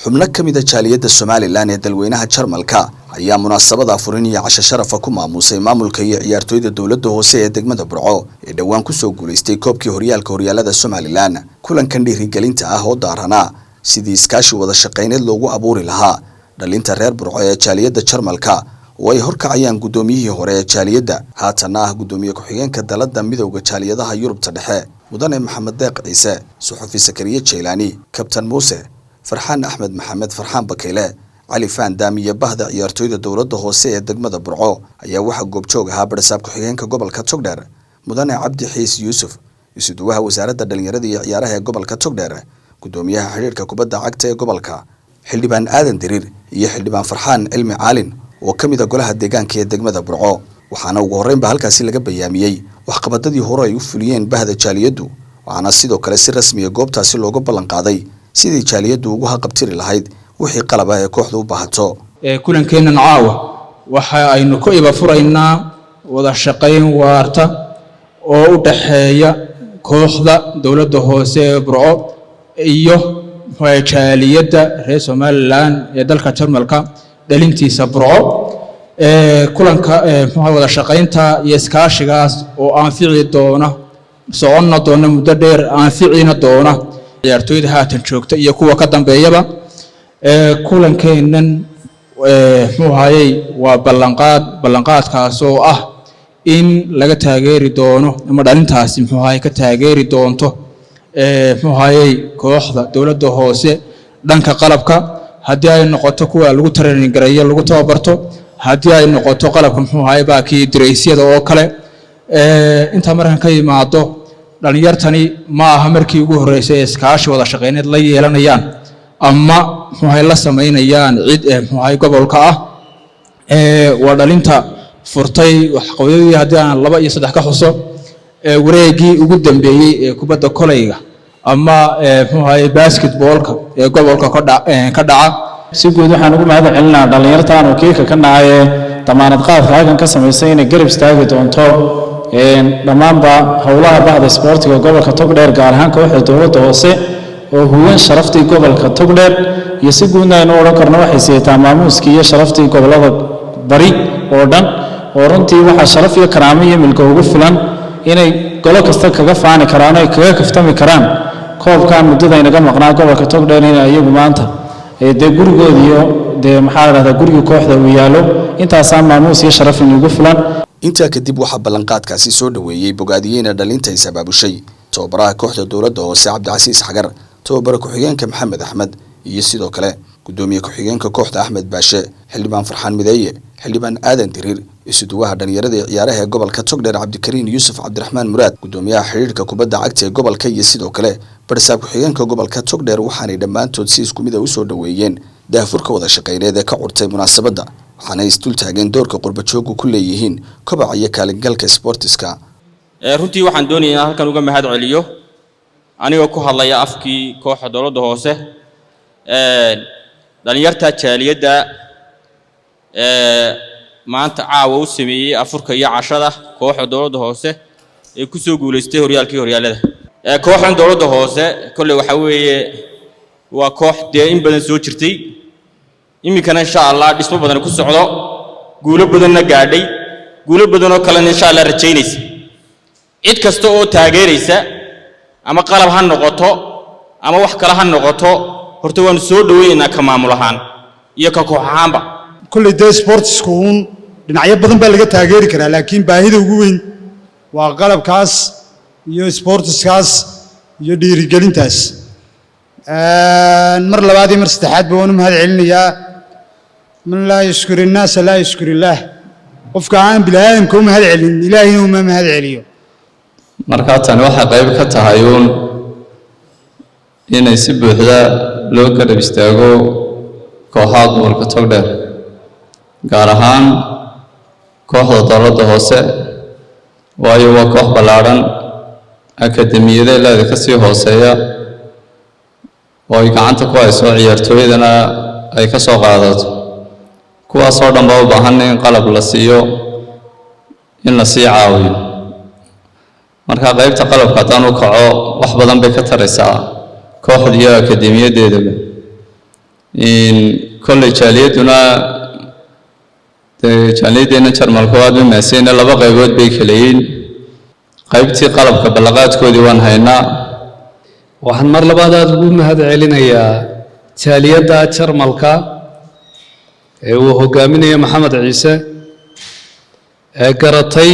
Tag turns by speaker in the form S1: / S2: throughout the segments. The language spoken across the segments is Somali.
S1: xubno ka mid ah jaaliyadda Soomaaliland ee dalweynaha Jarmalka ayaa munaasabada furin iyo casho sharafa ku maamusay maamulka iyo ciyaartoyda dawladda hoose ee degmada Burco ee dhawaan ku soo guuleystay koobkii horyaalada Soomaaliland. kulankan dhiirigelinta ah oo daarana sidii iskaashi wada shaqeyneed loogu abuuri lahaa dhalinta reer Burco ee jaaliyadda Jarmalka oo ay horkacayaan gudoomiyihii hore ee jaaliyadda haatana ah gudoomiye ku-xigeenka dalada midowga jaaliyadaha Yurubta dhexe mudane Maxamed Deeq Ciise, Suxufi Sakariye Jeylani, Kabtan Muuse, Farxaan Axmed Maxamed Farxaan Bakeyle, Ali Faan Daamiye bahda ciyaartoyda dawladda hoose ee degmada Burco ayaa waxa goobjoog ahaa barsaab ku-xigeenka gobolka Togdheer mudane Cabdi Xiis Yuusuf, isuduwaha wasaaradda dhalinyarada iyo ciyaaraha ee gobolka Togdheer, gudoomiyaha xiriirka kubadda cagta ee gobolka, xildhibaan Aadan Diriir iyo xildhibaan Farxaan Cilmi Caalin oo kamid ah golaha deegaanka ee degmada Burco. waxaana ugu horeynba halkaasi laga bayaamiyay waxqabadadii hore ay u fuliyeen bahda jaaliyaddu, waxaana sidoo kale si rasmi ah goobtaasi looga ballan qaaday sidii jaaliyaddu ugu haqabtiri lahayd wixii qalab ah ee kooxdu u baahato.
S2: kulankeena caawa waxa aynu ku iba furaynaa wada shaqayn waarta oo u dhaxeeya kooxda dawladda hoose ee Burco iyo jaaliyadda reer Soomaaliland ee dalka Jarmalka dhalintiisa Burco. kulanka wada shaqaynta iyo iskaashigaas oo aan fici doona soconna doona muddo dheer aan ficina doona ciyaartoyda haatan joogta iyo kuwa ka dambeeyaba. kulankeenan waa ballanqaadkaas oo ah in laga taageeri doono ama dhalintaasi ka taageeri doonto kooxda dawladda hoose dhanka qalabka haddii ay noqoto kuwa lagu training gareeyo lagu tababarto, haddii ay noqoto qalabka baakii diraysyada oo kale. inta markan ka yimaado dhalinyartani ma aha markii ugu horeysay iskaashi wada shaqeyneed la yeelanayaan ama la sameynayaan cid gobolka ah. waa dhalinta furtay waxqabadii haddii aan 2 iyo 3 ka xuso wareegii ugu dambeeyay ee kubadda kolayga ama basketballka ee gobolka ka dhaca.
S3: si guud waxaan ugu mahad celinayaa dhalinyartaan oo kiika ka nacay damaanad qaadka halkan ka sameysay inay garab istaagi doonto dhammaanba howlaha bahda sportiga gobolka Togdheer gaar ahaan kooxda dawladda hoose oo huwan sharaftii gobolka Togdheer iyo si guudna aynu oran karno waxay siiyay maamuuskii iyo sharaftii gobolada bari oo dhan oo runtii waxa sharaf iyo karaamo iyo milka ugu filan inay golo kasta kaga faani karaan ay kaga kaftami karaan koobkan muddada inaga maqnaa gobolka Togdheer in ayagu maanta de gurigood iyo de guriga kooxda uu yaalo intaas maamuus iyo sharaf ugu filan.
S1: inta kadib waxa ballanqaadkaasi soo dhaweeyay bogaadiyeen dhalinta ay sabaabushay tababaraha kooxda dawladda hoose Cabdicasiis Xagar, tababara ku-xigeenka Maxamed Axmed iyo sidoo kale gudoomiye ku-xigeenka kooxda Axmed Baashe, xildhibaan Farxaan Mideeye, xildhibaan Aadan Diriir, isuduwaha dhalinyarada iyo ciyaaraha ee gobolka Togdheer Cabdikariin Yuusuf Cabdiraxmaan Muraad, gudoomiyaha xiriirka kubadda cagta ee gobolka iyo sidoo kale barsaab ku-xigeenka gobolka Togdheer. waxaanay dhammaantood si isku mid ah u soo dhaweeyeen daafurka wada shaqeyneed ee ka curtay munaasabadda, waxaana isdul taageen doorka qurbajoogu ku leeyihiin kobaca iyo kaalingalka sportiska.
S4: runtii waxaan doonayaa halkan uga mahad celiyo anigoo ku hadlaya afkii kooxda dawladda hoose dhalinyarta jaaliyadda maanta caawa u sameeyay afurka iyo cashada kooxda dawladda hoose ee ku soo guuleystay horyaalada. kooxdan dawladda hoose kolle waxa weeye waa koox in badan soo jirtay, iminkana insha Allah dhismo badan ku socdo, guulo badanna gaadhay, guulo badan oo kale insha Allah rajaynaysa. cid kasta oo taageeraysa ama qalab ha noqoto ama wax kale ha noqoto horta waan soo dhaweynaa ka maamul ahaan iyo ka koox ahaanba.
S5: kulli sportsku dhinacyo badan baa laga taageeri karaa, laakiin baahida ugu weyn waa qalabkaas iyo sportskaas iyo dhiirigelintaas. mar labaad iyo mar saddexaad baan u mahad celinayaa. man laa yashkuru الnaas laa yashkuru illaah. qofka aan bilaadanka u mahad celin ilaahayna uma mahad celiyo.
S6: marka tan waxa qayb ka tahay inay si buuxda loo garab istaago kooxda gobolka Togdheer gaar ahaan kooxda dawladda hoose, waayo waa koox ballaaran akademiyada leeda ka sii hooseeya oo ay gacanta ku hayso ciyaartoydana ay ka soo qaadato kuwaas oo dhan u baahan in qalab la siiyo in la sii caawiyo. marka qaybta qalabka tan u kaco wax badan bay ka taraysaa kooxda iyo akademiyadeedaba kolley jaaliyaduna jaaliyaddeena jarmalka waad maasayna laba qaybood bay kala yihiin qaybtii qalabka balaqaadkoodii waan haynaa
S7: waxaan mar labaad aad ugu mahad celinayaa jaaliyadda jarmalka ee uu hogaaminayo maxamed ciise ee garatay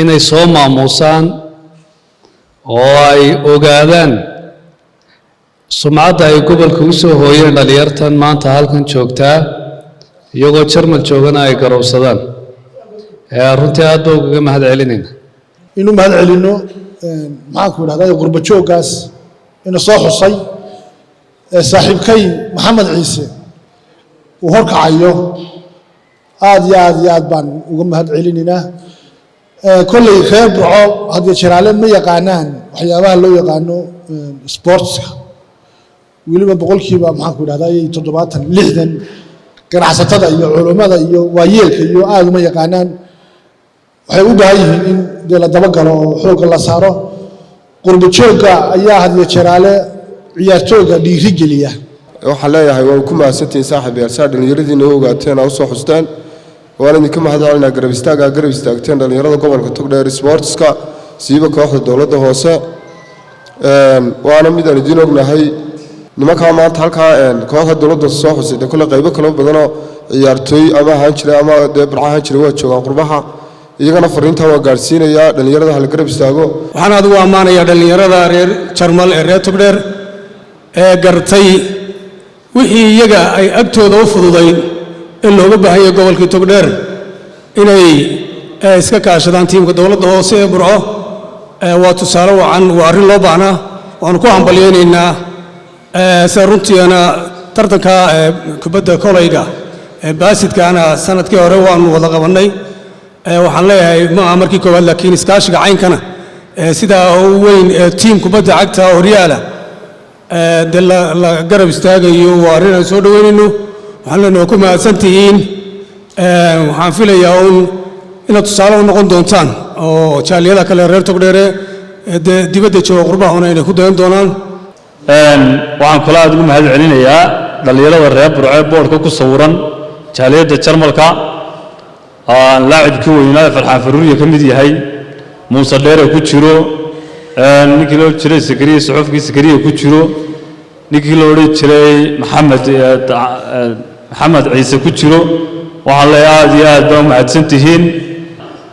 S7: inay soo maamuusaan oo ay ogaadaan sumcadda ay gobolka u soo hooyeen dhalinyartan maanta halkan joogtaa iyagoo jarmal joogana ay garowsadaan runtii aad baa ugaga mahad celinayna
S8: inuu mahad celino maxaanku idhahdaa qurba jooggaas ina soo xusay saaxiibkay maxamed ciise uu horkacayo aad iyo aad iyo aad baan uga mahad celinaynaa kolley reer burco haddii jaraale ma yaqaanaan waxyaabaha loo yaqaano sportska weliba boqolkiiba maxaanku idhahdaa 70-60 ganacsatada iyo culummada iyo waayeelka iyo aad uma yaqaanaan waxay u baahan yihiin in dee la dabagalo oo xoogga la saaro qurba joogga ayaa haddii jaraale ciyaartooyga dhiiri geliya
S9: waxaan leeyahay waa ku mahadsantiin saaxiibayaal saa dhallinyaradiina u ogaateen oo soo xusteen waan idinka mahad celinaa garab istaagteen dhallinyarada gobolka togdheer sportska siiba kooxda dowladda hoose waana mid aan idiin ognahay nimankaa maanta halkaa kooxda dowladda soo xusay dee kule qaybo kala badanoo ciyaartooy ama ahaan jiray ama dee barca ahaan jiray waa joogaan qurbaha iyagana fariintaa waa gaadhsiinayaa dhallinyarada hala garab istaago
S10: waxaan adigu ammaanayaa dhallinyarada reer jarmal ee reer togdheer ee gartay wixii iyaga ay agtooda u fududayn in looga baahanya gobolkii togdheer inay iska kaashadaan tiimka dowladda hoose ee burco waa tusaale wacan waa arrin loo baahnaa waanu ku hambalyaynaynaa se runtiina tartanka kubadda kolayga baasidkaana sanadkii hore waanu wada qabannay waxaan leeyahay ma aha markii koowaad laakiin iskaashiga caynkana sidaa u weyn tiim kubadda cagta horyaala dee la garab istaagayo waa arrin aan soo dhoweynayno waxaan leenahay waa ku mahadsantihiin waxaan filayaa inaad tusaale u noqon doontaan oo jaaliyada kale reer togdheere dee dibadda jooga qurbahuna inay ku dayan doonaan
S3: waxaan kula aad ugu mahad celinayaa dhallinyarada reer burco boodhka ku sawiran jaaliyadda jarmalka laacibkii weynaa farxaan faruuriya ka mid yahay muuse dheere ku jiro ninkii loo jiray sakariya saxoofkii sakariya ku jiro ninkii loo odhan jiray maxamed ciise ku jiro waxaan leeyahay aad iyo aad baa u mahadsan tihiin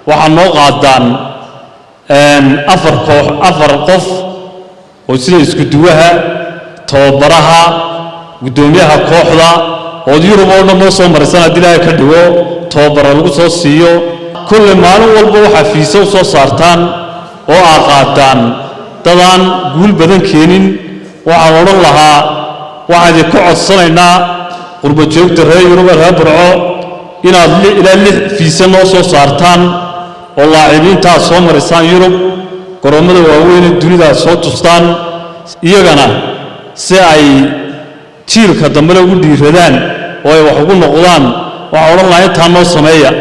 S3: waxaa noo qaadaan afar qof oo sida isku duwaha tababaraha guddoomiyaha kooxda ood yurub oo dhan noo soo marisan haddii ilaahay ka dhigo tababara lagu soo siiyo kulle maalin walba waxaa fiisa u soo saartaan oo aad qaadaan dadaan guul badan keenin waxaan odhan lahaa waxaan idinka codsanaynaa qurba joogta reer yurub ee reer burco inaad ilaa 6 fiisa noo soo saartaan oo laacibiintaad soo marisaan yurub goroommada waaweyn ee dunidaad soo tustaan iyagana si ay jiilka dambena ugu dhiiradaan oo ay wax ugu noqdaan waxaan odhan lahaa intaa noo sameeya